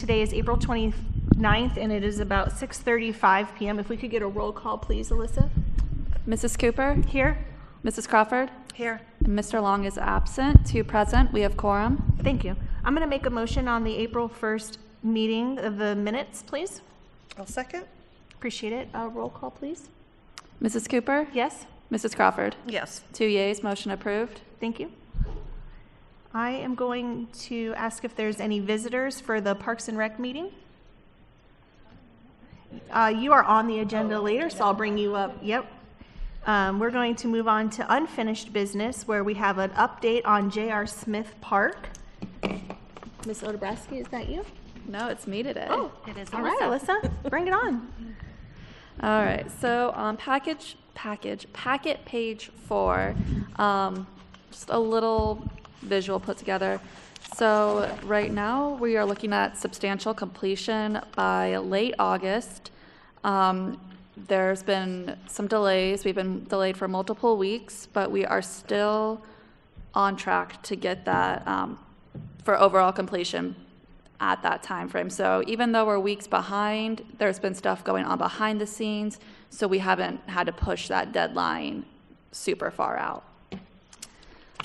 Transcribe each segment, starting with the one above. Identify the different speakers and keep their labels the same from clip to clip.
Speaker 1: today is April 29th, and it is about 6:35 p.m. If we could get a roll call, please, Alyssa.
Speaker 2: Mrs. Cooper?
Speaker 1: Here.
Speaker 2: Mrs. Crawford?
Speaker 1: Here.
Speaker 2: And Mr. Long is absent. 2 present. We have quorum.
Speaker 1: Thank you. I'm going to make a motion on the April 1st meeting of the minutes, please.
Speaker 3: I'll second.
Speaker 1: Appreciate it. Roll call, please.
Speaker 2: Mrs. Cooper?
Speaker 1: Yes.
Speaker 2: Mrs. Crawford?
Speaker 3: Yes.
Speaker 2: 2 yeas. Motion approved.
Speaker 1: Thank you. I am going to ask if there's any visitors for the Parks and Rec meeting. You are on the agenda later, so I'll bring you up. Yep. We're going to move on to unfinished business, where we have an update on J.R. Smith Park. Ms. Odebrowski, is that you?
Speaker 2: No, it's me today.
Speaker 1: Oh,
Speaker 4: It is
Speaker 1: all right, Alyssa, bring it on.
Speaker 2: All right, so on packet page 4, just a little visual put together. So right now we are looking at substantial completion by late August. There's been some delays. We've been delayed for multiple weeks, but we are still on track to get that for overall completion at that time frame. So even though we're weeks behind, there's been stuff going on behind the scenes, so we haven't had to push that deadline super far out.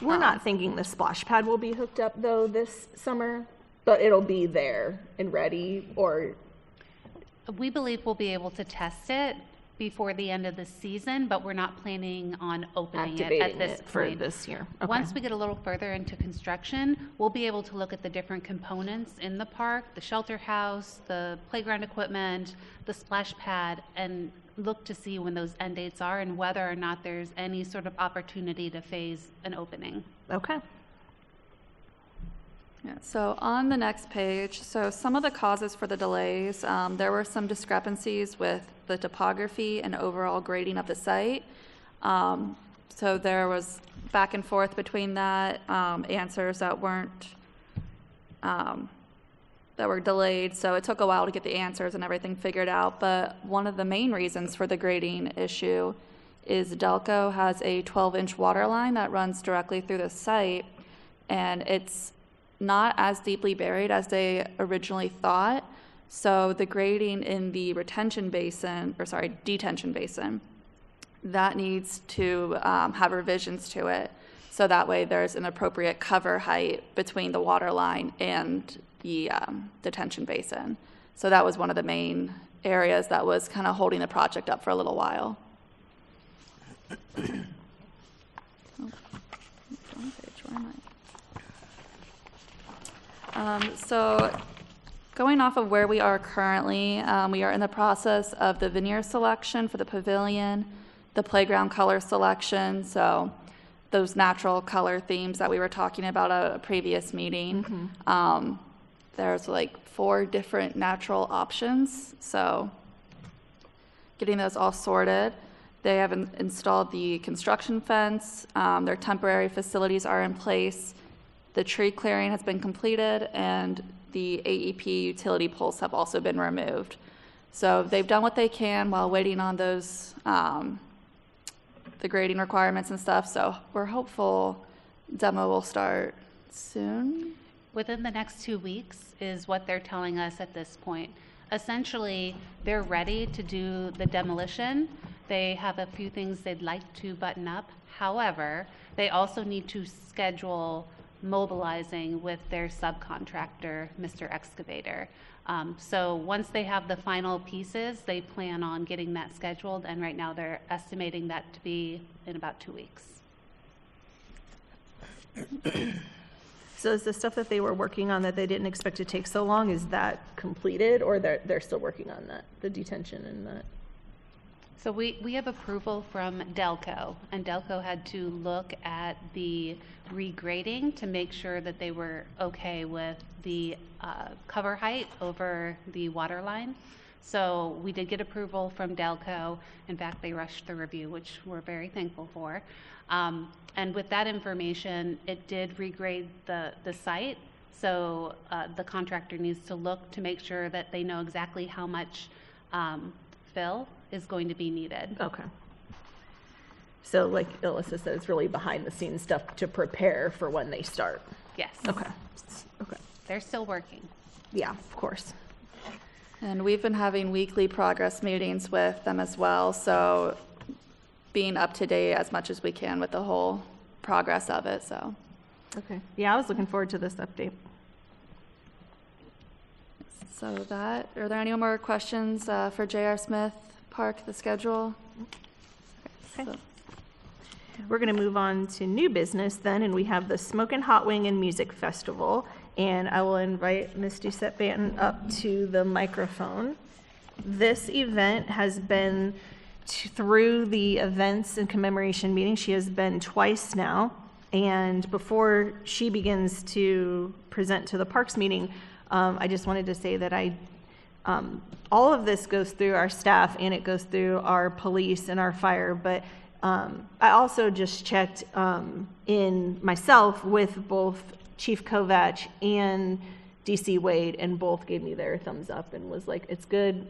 Speaker 1: We're not thinking the splash pad will be hooked up, though, this summer, but it'll be there and ready, or...
Speaker 4: We believe we'll be able to test it before the end of the season, but we're not planning on opening it at this point.
Speaker 1: For this year. Okay.
Speaker 4: Once we get a little further into construction, we'll be able to look at the different components in the park, the shelter house, the playground equipment, the splash pad, and look to see when those end dates are and whether or not there's any sort of opportunity to phase an opening.
Speaker 1: Okay.
Speaker 2: Yeah, so on the next page, so some of the causes for the delays, there were some discrepancies with the topography and overall grading of the site. So there was back and forth between that, answers that weren't, that were delayed. So it took a while to get the answers and everything figured out. But one of the main reasons for the grading issue is Delco has a 12-inch water line that runs directly through the site, and it's not as deeply buried as they originally thought. So the grading in the detention basin, that needs to have revisions to it. So that way there's an appropriate cover height between the water line and the detention basin. So that was one of the main areas that was kind of holding the project up for a little while. So going off of where we are currently, we are in the process of the veneer selection for the pavilion, the playground color selection, so those natural color themes that we were talking about at a previous meeting. Mm-hmm. There's like 4 different natural options, so getting those all sorted. They have installed the construction fence, their temporary facilities are in place, the tree clearing has been completed, and the AEP utility poles have also been removed. So they've done what they can while waiting on those, the grading requirements and stuff. So we're hopeful demo will start soon.
Speaker 4: Within the next 2 weeks is what they're telling us at this point. Essentially, they're ready to do the demolition. They have a few things they'd like to button up. However, they also need to schedule mobilizing with their subcontractor, Mr. Excavator. So once they have the final pieces, they plan on getting that scheduled, and right now they're estimating that to be in about 2 weeks.
Speaker 1: So is the stuff that they were working on that they didn't expect to take so long, is that completed, or they're still working on that, the detention and that?
Speaker 4: So we have approval from Delco, and Delco had to look at the regrading to make sure that they were okay with the cover height over the water line. So we did get approval from Delco. In fact, they rushed the review, which we're very thankful for. And with that information, it did regrade the site. So the contractor needs to look to make sure that they know exactly how much fill is going to be needed.
Speaker 1: Okay. So like Alyssa said, it's really behind the scenes stuff to prepare for when they start.
Speaker 4: Yes.
Speaker 1: Okay. Okay.
Speaker 4: They're still working.
Speaker 1: Yeah, of course.
Speaker 2: And we've been having weekly progress meetings with them as well, so being up to date as much as we can with the whole progress of it, so.
Speaker 1: Okay. Yeah, I was looking forward to this update.
Speaker 2: So that, are there any more questions for J.R. Smith Park, the schedule?
Speaker 1: Okay.
Speaker 2: So-
Speaker 1: We're going to move on to new business then, and we have the Smokin' Hot Wing and Music Festival. And I will invite Ms. Doucette Banton up to the microphone. This event has been through the events and commemoration meeting. She has been twice now. And before she begins to present to the Parks meeting, I just wanted to say that all of this goes through our staff and it goes through our police and our fire, but I also just checked in myself with both Chief Kovach and DC Wade, and both gave me their thumbs up and was like, it's good.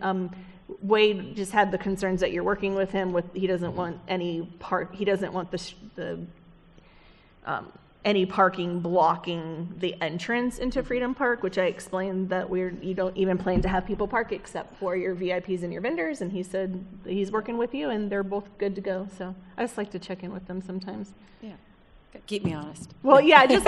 Speaker 1: Wade just had the concerns that you're working with him with, he doesn't want any he doesn't want any parking blocking the entrance into Freedom Park, which I explained that you don't even plan to have people park except for your VIPs and your vendors. And he said he's working with you and they're both good to go. So I just like to check in with them sometimes.
Speaker 3: Yeah, keep me honest.
Speaker 1: Well, yeah, this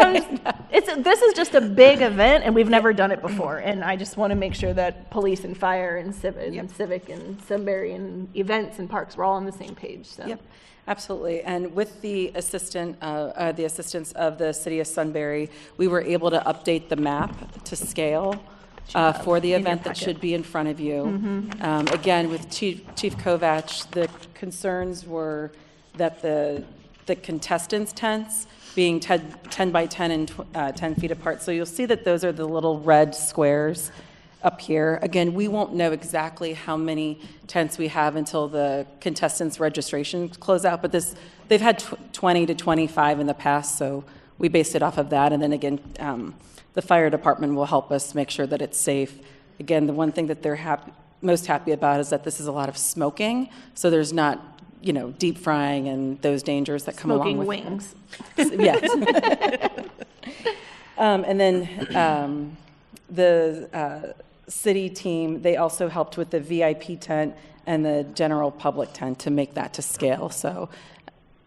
Speaker 1: is just a big event and we've never done it before. And I just want to make sure that police and fire and civic and Sunbury and events and parks, we're all on the same page. So.
Speaker 3: Yep. Absolutely, and with the assistance of the City of Sunbury, we were able to update the map to scale for the event that should be in front of you. Mm-hmm. Again, with Chief Kovach, the concerns were that the contestants' tents being 10 by 10 and 10 feet apart. So you'll see that those are the little red squares up here. Again, we won't know exactly how many tents we have until the contestants' registration close out, but they've had 20 to 25 in the past, so we based it off of that. And then again, the fire department will help us make sure that it's safe. Again, the one thing that they're most happy about is that this is a lot of smoking, so there's not, deep frying and those dangers that come along with
Speaker 1: wings.
Speaker 3: Yes. And then the city team, they also helped with the VIP tent and the general public tent to make that to scale. So,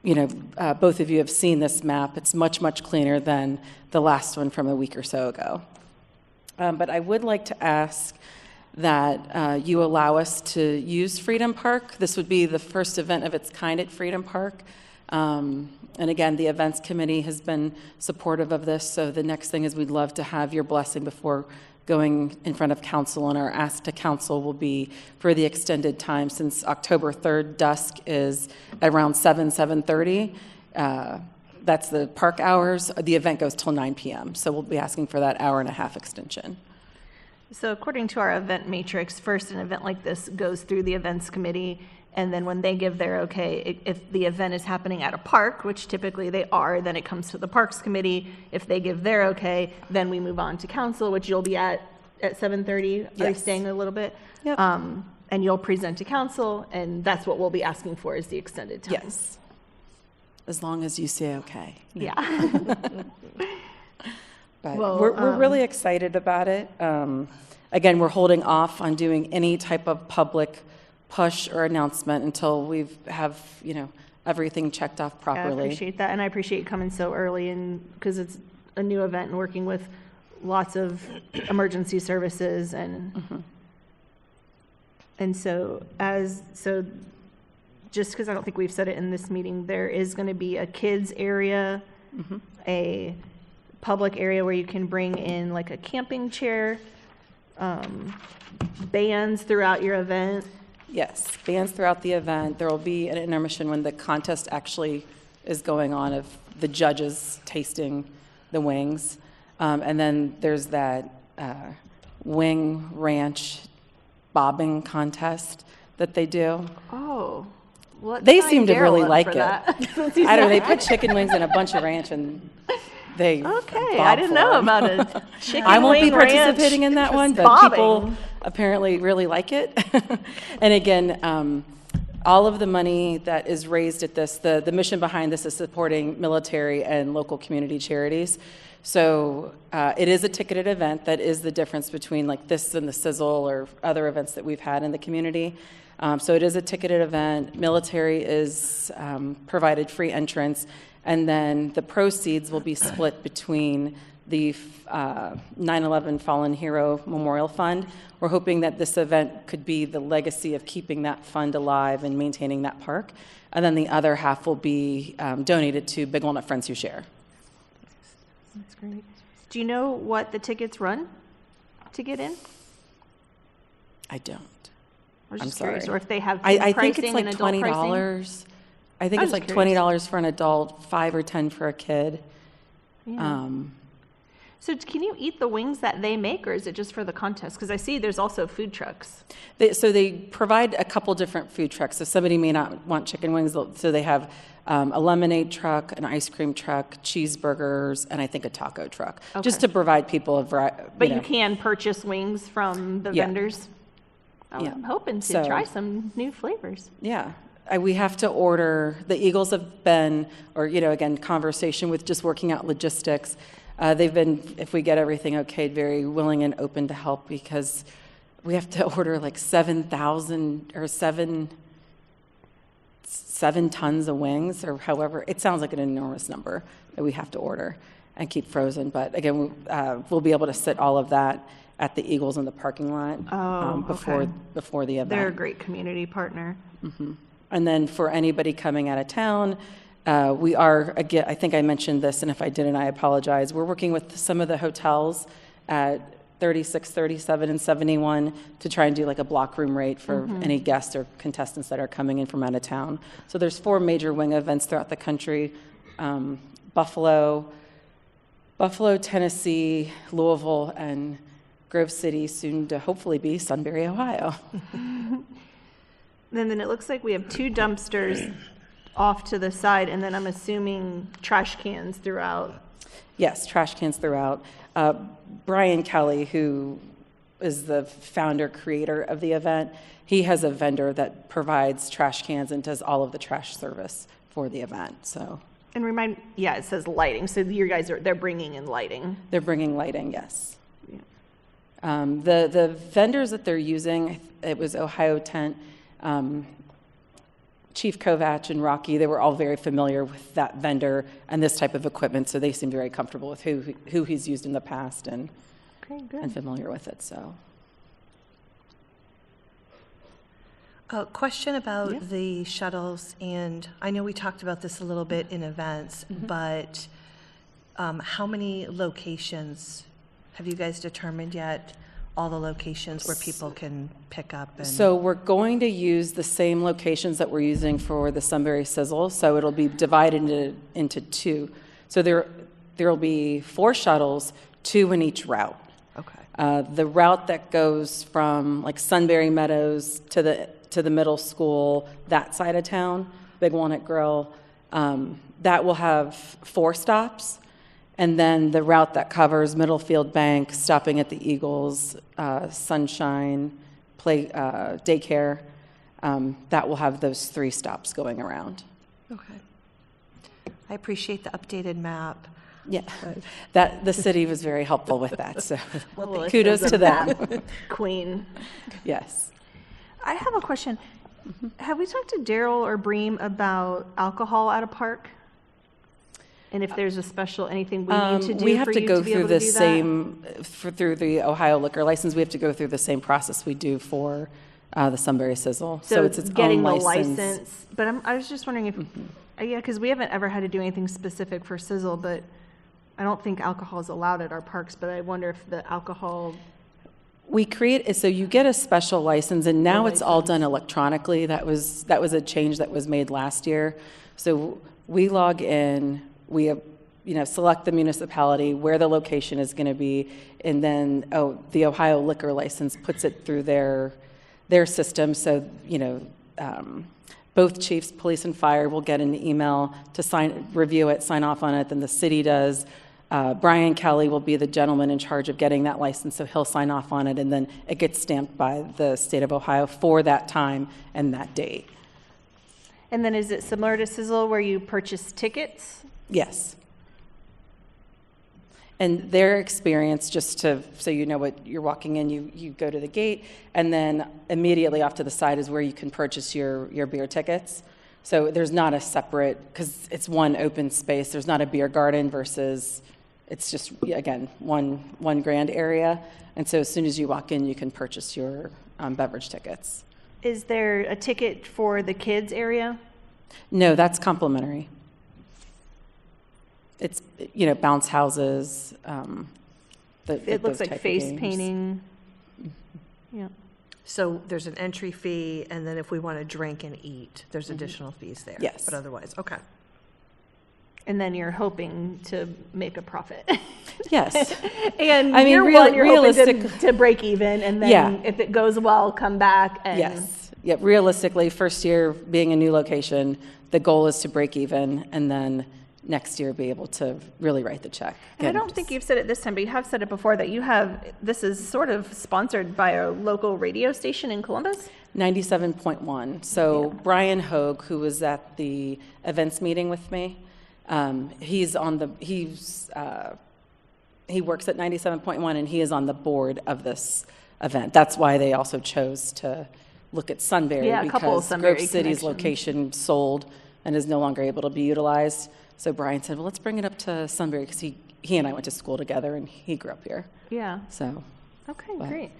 Speaker 3: both of you have seen this map. It's much, much cleaner than the last one from a week or so ago. But I would like to ask that you allow us to use Freedom Park. This would be the first event of its kind at Freedom Park. And again, the events committee has been supportive of this. So the next thing is we'd love to have your blessing before going in front of council, and our ask to council will be for the extended time since October 3rd dusk is around 7:30. That's the park hours. The event goes till 9 p.m. So we'll be asking for that hour and a half extension.
Speaker 1: So according to our event matrix, first an event like this goes through the events committee, and then when they give their okay, if the event is happening at a park, which typically they are, then it comes to the parks committee. If they give their okay, then we move on to council, which you'll be at 7:30. Are you
Speaker 3: Yes.
Speaker 1: staying a little bit?
Speaker 3: Yep.
Speaker 1: And you'll present to council, and that's what we'll be asking for is the extended time.
Speaker 3: Yes. As long as you say okay.
Speaker 1: Yeah.
Speaker 3: But
Speaker 1: Well,
Speaker 3: we're really excited about it. Again, we're holding off on doing any type of public push or announcement until we have, everything checked off
Speaker 1: I
Speaker 3: properly.
Speaker 1: appreciate that, and I appreciate you coming so early, and because it's a new event and working with lots of emergency services and so just because I don't think we've said it in this meeting, there is going to be a kids area, a public area where you can bring in like a camping chair, bands throughout your event.
Speaker 3: Yes, bands throughout the event. There will be an intermission when the contest actually is going on of the judges tasting the wings. And then there's that wing ranch bobbing contest that they do.
Speaker 1: Oh. Let's
Speaker 3: They
Speaker 1: sign
Speaker 3: seem to
Speaker 1: Daryl
Speaker 3: really
Speaker 1: up
Speaker 3: like
Speaker 1: for
Speaker 3: it.
Speaker 1: that.
Speaker 3: I don't know, they put chicken wings and a bunch of ranch and they
Speaker 1: Okay,
Speaker 3: bob
Speaker 1: I didn't
Speaker 3: for
Speaker 1: know
Speaker 3: 'em.
Speaker 1: about a chicken
Speaker 3: I won't be
Speaker 1: wing ranch
Speaker 3: participating in that one, but
Speaker 1: bobbing.
Speaker 3: people apparently really like it. And again, all of the money that is raised at this, the mission behind this is supporting military and local community charities. So it is a ticketed event. That is the difference between like this and the Sizzle or other events that we've had in the community. So it is a ticketed event. Military is provided free entrance, and then the proceeds will be split between the 9/11 Fallen Hero Memorial Fund. We're hoping that this event could be the legacy of keeping that fund alive and maintaining that park. And then the other half will be donated to Big Walnut Friends Who Share.
Speaker 1: That's great. Do you know what the tickets run to get in?
Speaker 3: I don't.
Speaker 1: I was
Speaker 3: I'm
Speaker 1: just curious,
Speaker 3: sorry.
Speaker 1: or if they have
Speaker 3: I think
Speaker 1: pricing
Speaker 3: it's like
Speaker 1: and adult pricing.
Speaker 3: $20. I think
Speaker 1: I
Speaker 3: it's
Speaker 1: was
Speaker 3: like
Speaker 1: curious.
Speaker 3: $20 for an adult, $5 or $10 for a kid.
Speaker 1: Yeah. So can you eat the wings that they make, or is it just for the contest? Because I see there's also food trucks.
Speaker 3: So they provide a couple different food trucks. So somebody may not want chicken wings, so they have a lemonade truck, an ice cream truck, cheeseburgers, and I think a taco truck, just
Speaker 1: Okay.
Speaker 3: to provide people a variety.
Speaker 1: But you can purchase wings from the
Speaker 3: Yeah.
Speaker 1: vendors? Oh,
Speaker 3: Yeah.
Speaker 1: I'm hoping to
Speaker 3: So-
Speaker 1: try some new flavors.
Speaker 3: Yeah. We have to order, the Eagles have been, or, again, conversation with just working out logistics. They've been, if we get everything okayed, very willing and open to help, because we have to order like 7,000 or seven tons of wings, or however, it sounds like an enormous number that we have to order and keep frozen. But again, we'll be able to sit all of that at the Eagles in the parking lot
Speaker 1: okay.
Speaker 3: before the event.
Speaker 1: They're a great community partner.
Speaker 3: And then for anybody coming out of town, we are, again, I think I mentioned this, and if I didn't, I apologize. We're working with some of the hotels at 36, 37, and 71 to try and do like a block room rate for any guests or contestants that are coming in from out of town. So there's 4 major wing events throughout the country: Buffalo, Tennessee, Louisville, and Grove City, soon to hopefully be Sunbury, Ohio.
Speaker 1: Then it looks like we have 2 dumpsters off to the side, and then I'm assuming trash cans throughout.
Speaker 3: Yes, trash cans throughout. Brian Kelly, who is the founder, creator of the event, he has a vendor that provides trash cans and does all of the trash service for the event. So
Speaker 1: And it says lighting, so you guys they're bringing in lighting.
Speaker 3: they're bringing lighting, yes.
Speaker 1: Yeah.
Speaker 3: The vendors that they're using, it was Ohio Tent, Chief Kovach and Rocky, they were all very familiar with that vendor and this type of equipment, so they seem very comfortable with who he's used in the past and
Speaker 1: Okay, good.
Speaker 3: and familiar with it. So
Speaker 5: A question about
Speaker 1: Yeah.
Speaker 5: the shuttles, and I know we talked about this a little bit in events, but how many locations have you guys determined yet? All the locations where people can pick up and?
Speaker 3: So we're going to use the same locations that we're using for the Sunbury Sizzle, so it'll be divided into 2. So there will be 4 shuttles, 2 in each route.
Speaker 5: Okay.
Speaker 3: The route that goes from like Sunbury Meadows to the middle school, that side of town, Big Walnut Grill, that will have 4 stops. And then the route that covers Middlefield Bank, stopping at the Eagles, Sunshine, daycare, that will have those 3 stops going around.
Speaker 5: Okay. I appreciate the updated map.
Speaker 3: Yeah, that the city was very helpful with that. So
Speaker 1: Melissa
Speaker 3: kudos
Speaker 1: is
Speaker 3: to
Speaker 1: a
Speaker 3: them.
Speaker 1: map Queen.
Speaker 3: Yes.
Speaker 1: I have a question. Have we talked to Daryl or Bream about alcohol at a park? And if there's a special, anything we need to do
Speaker 3: we have
Speaker 1: for
Speaker 3: to
Speaker 1: you
Speaker 3: go
Speaker 1: to be
Speaker 3: through
Speaker 1: able to
Speaker 3: the
Speaker 1: do that?
Speaker 3: same through the Ohio liquor license. We have to go through the same process we do for the Sunbury Sizzle. So it's its
Speaker 1: getting
Speaker 3: own
Speaker 1: the license. But I was just wondering if,
Speaker 3: Mm-hmm.
Speaker 1: yeah, because we haven't ever had to do anything specific for Sizzle, but I don't think alcohol is allowed at our parks, but I wonder if the alcohol,
Speaker 3: We create, so you get a special license, and now it's all done electronically. That was a change that was made last year. So we log in, we select the municipality, where the location is going to be, and then, the Ohio liquor license puts it through their system. So, both chiefs, police and fire, will get an email to review it, sign off on it, then the city does. Brian Kelly will be the gentleman in charge of getting that license, so he'll sign off on it, and then it gets stamped by the state of Ohio for that time and that date.
Speaker 1: And then is it similar to Sizzle where you purchase tickets?
Speaker 3: Yes. And their experience, just to, so you know what you're walking in, you go to the gate, and then immediately off to the side is where you can purchase your beer tickets. So there's not a separate, because it's one open space, there's not a beer garden versus, it's just, again, one grand area. And so as soon as you walk in, you can purchase your beverage tickets.
Speaker 1: Is there a ticket for the kids area?
Speaker 3: No, that's complimentary. It's, bounce houses.
Speaker 1: It looks like face painting. Yeah.
Speaker 5: So there's an entry fee, and then if we want to drink and eat, there's additional fees there.
Speaker 3: Yes.
Speaker 5: But otherwise, okay.
Speaker 1: And then you're hoping to make a profit.
Speaker 3: Yes.
Speaker 1: And
Speaker 3: I mean,
Speaker 1: you're hoping
Speaker 3: realistic-
Speaker 1: to break even, and then
Speaker 3: Yeah.
Speaker 1: if it goes well, come back. And
Speaker 3: Yes. Yeah, realistically, first year being a new location, the goal is to break even, and then next year be able to really write the check.
Speaker 1: And I
Speaker 3: Again,
Speaker 1: don't think you've said it this time, but you have said it before that this is sort of sponsored by a local radio station in Columbus.
Speaker 3: 97.1. So Brian Hogue, who was at the events meeting with me, he works at 97.1, and he is on the board of this event. That's why they also chose to look at Sunbury,
Speaker 1: Yeah, a couple of
Speaker 3: because
Speaker 1: Sunbury
Speaker 3: Grove City's
Speaker 1: connections.
Speaker 3: location sold and is no longer able to be utilized. So Brian said, well, let's bring it up to Sunbury, because he and I went to school together, and he grew up here.
Speaker 1: Yeah.
Speaker 3: So,
Speaker 1: Okay,
Speaker 3: But,
Speaker 1: great.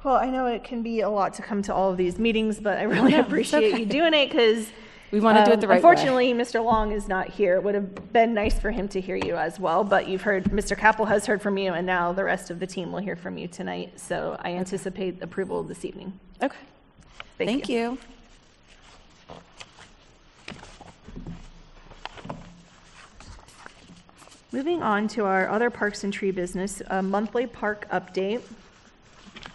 Speaker 1: Well, I know it can be a lot to come to all of these meetings, but I really appreciate you doing it because
Speaker 3: we want to do it the right way.
Speaker 1: unfortunately, Mr. Long is not here. It would have been nice for him to hear you as well, but you've heard, Mr. Capel has heard from you, and now the rest of the team will hear from you tonight. So I anticipate approval this evening.
Speaker 3: Okay. Thank you.
Speaker 1: Moving on to our other parks and tree business, a monthly park update.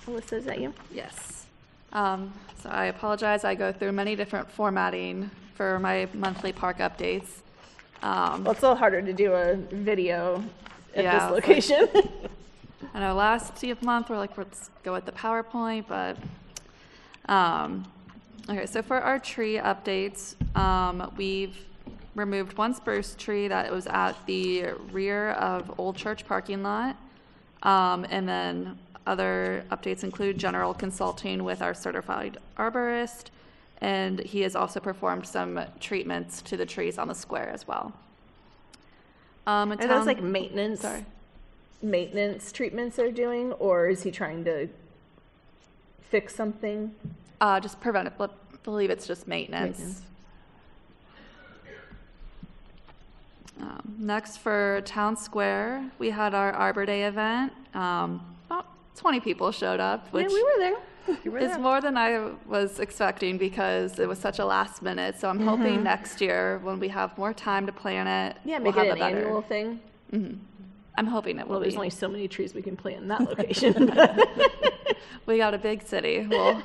Speaker 1: Alyssa, is that you?
Speaker 2: Yes. So I apologize. I go through many different formatting for my monthly park updates.
Speaker 1: Well, it's a little harder to do a video at
Speaker 2: Yeah,
Speaker 1: this location.
Speaker 2: I know last month we're like, let's go with the PowerPoint, but, okay, so for our tree updates, we've removed one spruce tree that was at the rear of Old Church parking lot. And then other updates include general consulting with our certified arborist, and he has also performed some treatments to the trees on the square as well.
Speaker 1: Are those like maintenance?
Speaker 2: Sorry.
Speaker 1: Maintenance treatments they're doing, or is he trying to fix something?
Speaker 2: Just prevent it. I believe it's just maintenance. Next, for Town Square, we had our Arbor Day event. About 20 people showed up, which
Speaker 1: Yeah, we were there.
Speaker 2: is more than I was expecting because it was such a last minute. So I'm hoping next year, when we have more time to plan it,
Speaker 1: Yeah,
Speaker 2: we'll
Speaker 1: make
Speaker 2: have
Speaker 1: it
Speaker 2: a
Speaker 1: an
Speaker 2: better.
Speaker 1: annual thing.
Speaker 2: I'm hoping it will
Speaker 1: Well, there's
Speaker 2: be.
Speaker 1: only so many trees we can plant in that location.
Speaker 2: We got a big city. We'll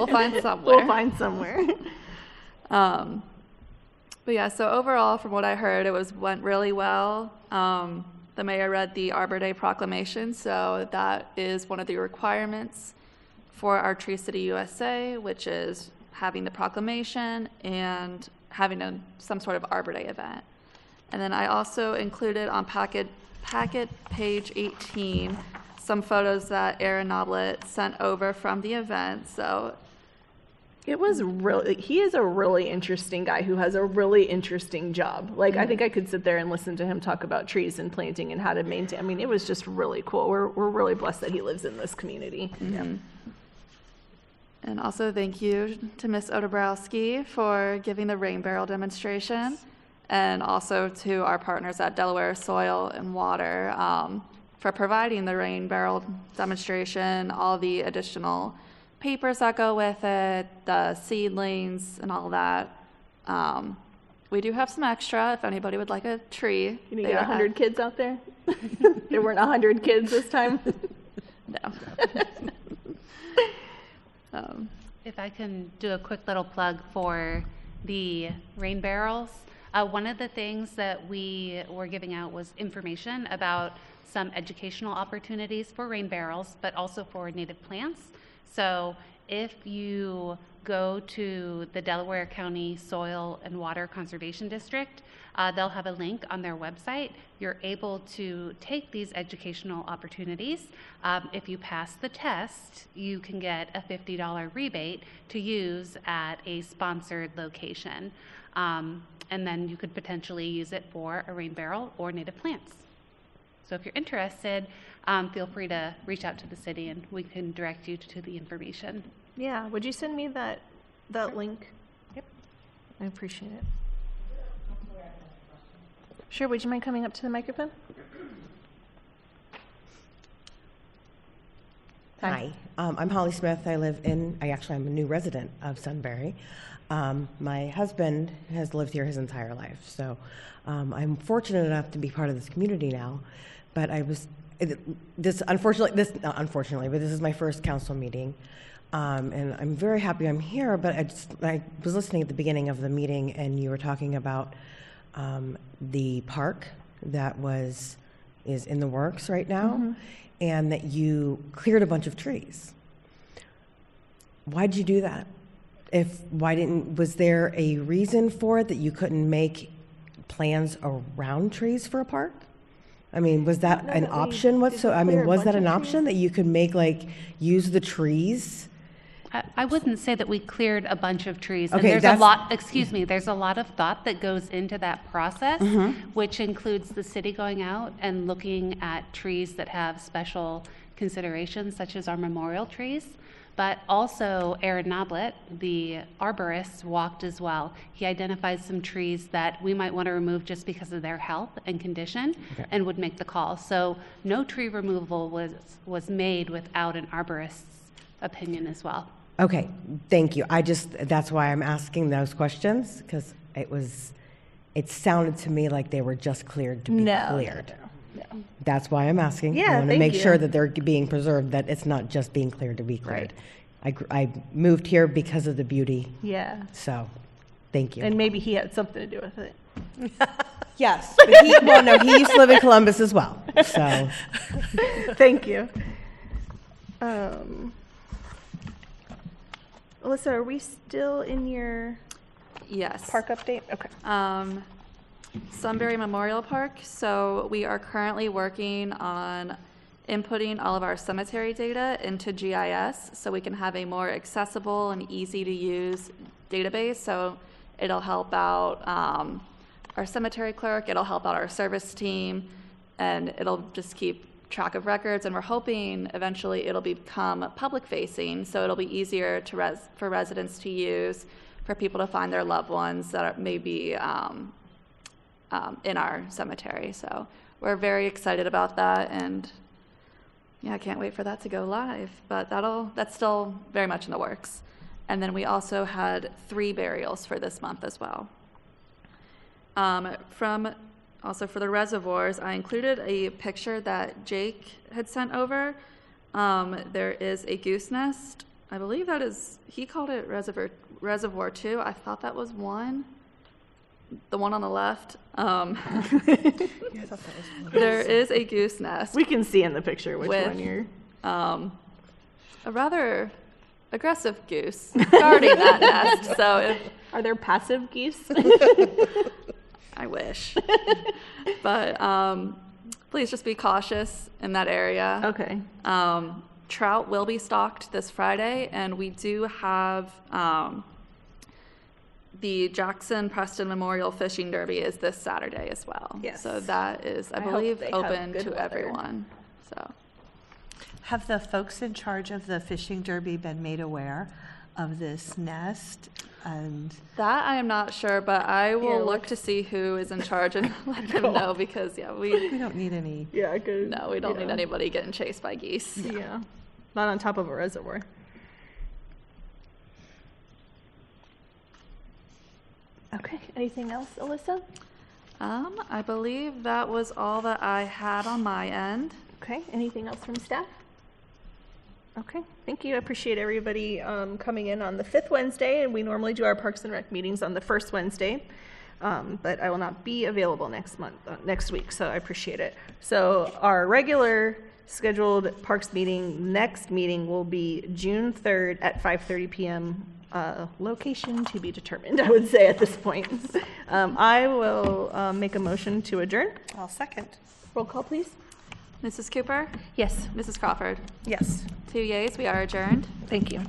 Speaker 2: find somewhere.
Speaker 1: We'll find somewhere.
Speaker 2: But yeah, so overall, from what I heard, it went really well. The mayor read the Arbor Day proclamation, so that is one of the requirements for our Tree City USA, which is having the proclamation and having some sort of Arbor Day event. And then I also included on packet page 18 some photos that Aaron Noblet sent over from the event. So
Speaker 1: It was really, he is a really interesting guy who has a really interesting job. Like, I think I could sit there and listen to him talk about trees and planting and how to maintain. I mean, it was just really cool. We're really blessed that he lives in this community.
Speaker 2: And also thank you to Ms. Odebrowski for giving the rain barrel demonstration, and also to our partners at Delaware Soil and Water for providing the rain barrel demonstration, all the additional papers that go with it, the seedlings and all that. We do have some extra if anybody would like a tree.
Speaker 1: You get 100 kids out there? There weren't 100 kids this time?
Speaker 2: No.
Speaker 4: If I can do a quick little plug for the rain barrels, one of the things that we were giving out was information about some educational opportunities for rain barrels, but also for native plants. So if you go to the Delaware County Soil and Water Conservation District, they'll have a link on their website. You're able to take these educational opportunities. If you pass the test, you can get a $50 rebate to use at a sponsored location. And then you could potentially use it for a rain barrel or native plants. So if you're interested, feel free to reach out to the city and we can direct you to the information.
Speaker 1: Yeah, would you send me that link? Yep. I appreciate it. Sure, would you mind coming up to the microphone?
Speaker 6: Hi, I'm Holly Smith. I'm a new resident of Sunbury. My husband has lived here his entire life, so I'm fortunate enough to be part of this community now. But this is my first council meeting, and I'm very happy I'm here. But I was listening at the beginning of the meeting, and you were talking about the park that is in the works right now, and that you cleared a bunch of trees. Why'd you do that? Was there a reason for it that you couldn't make plans around trees for a park? I mean, was that an option? Was that an option that you could make, use the trees?
Speaker 4: I wouldn't say that we cleared a bunch of trees.
Speaker 6: Okay,
Speaker 4: and there's a lot of thought that goes into that process, which includes the city going out and looking at trees that have special considerations, such as our memorial trees. But also Aaron Noblet, the arborist, walked as well. He identified some trees that we might want to remove just because of their health and condition, and would make the call. So no tree removal was made without an arborist's opinion as well.
Speaker 6: Okay, thank you. That's why I'm asking those questions, because it sounded to me like they were just cleared to be cleared.
Speaker 1: No.
Speaker 6: That's why I'm asking.
Speaker 1: Yeah,
Speaker 6: I want to
Speaker 1: thank
Speaker 6: make
Speaker 1: you.
Speaker 6: sure that they're being preserved, that it's not just being cleared to be cleared. I moved here because of the beauty,
Speaker 1: Yeah,
Speaker 6: so thank you.
Speaker 1: and maybe he had something to do with it.
Speaker 6: Yes, but he used to live in Columbus as well, so.
Speaker 1: Thank you. Alyssa, are we still in your
Speaker 2: Yes.
Speaker 1: park update? Okay.
Speaker 2: Sunbury Memorial Park. So we are currently working on inputting all of our cemetery data into GIS so we can have a more accessible and easy to use database. So it'll help out our cemetery clerk, it'll help out our service team, and it'll just keep track of records. And we're hoping eventually it'll become public facing, so it'll be easier for residents to use, for people to find their loved ones that may be in our cemetery. So we're very excited about that, and yeah, I can't wait for that to go live, but that's still very much in the works. And then we also had 3 burials for this month as well. Also for the reservoirs, I included a picture that Jake had sent over. There is a goose nest. I believe he called it Reservoir 2. I thought that was one. The one on the left. There is a goose nest.
Speaker 1: We can see in the picture which
Speaker 2: With-
Speaker 1: one you're.
Speaker 2: A rather aggressive goose guarding that nest. So
Speaker 1: Are there passive geese?
Speaker 2: I wish. But please just be cautious in that area.
Speaker 1: Okay.
Speaker 2: Trout will be stocked this Friday, and we do have the Jackson Preston Memorial Fishing Derby is this Saturday as well.
Speaker 1: Yes.
Speaker 2: So that is, I
Speaker 1: I hope
Speaker 2: believe,
Speaker 1: they have
Speaker 2: open
Speaker 1: good
Speaker 2: to
Speaker 1: weather.
Speaker 2: everyone. So
Speaker 5: Have the folks in charge of the fishing derby been made aware of this nest? And
Speaker 2: that I am not sure, but I will
Speaker 1: Yeah,
Speaker 2: look to see who is in charge and let them know, because
Speaker 5: we don't need any.
Speaker 1: Yeah, good.
Speaker 2: no, we don't need anybody getting chased by geese.
Speaker 1: Yeah. Not on top of a reservoir. Okay. Anything else, Alyssa?
Speaker 2: I believe that was all that I had on my end.
Speaker 1: Okay. Anything else from staff? Okay. Thank you. I appreciate everybody coming in on the 5th Wednesday, and we normally do our Parks and Rec meetings on the 1st Wednesday. but I will not be available next week, so I appreciate it. So our regular scheduled Parks meeting, next meeting will be June 3rd at 5:30 p.m. Location to be determined, I would say at this point. I will make a motion to adjourn.
Speaker 5: I'll second.
Speaker 1: Roll call, please.
Speaker 2: Mrs. Cooper?
Speaker 1: Yes,
Speaker 2: Mrs. Crawford?
Speaker 5: Yes.
Speaker 2: 2 yeas, we are adjourned.
Speaker 1: thank you.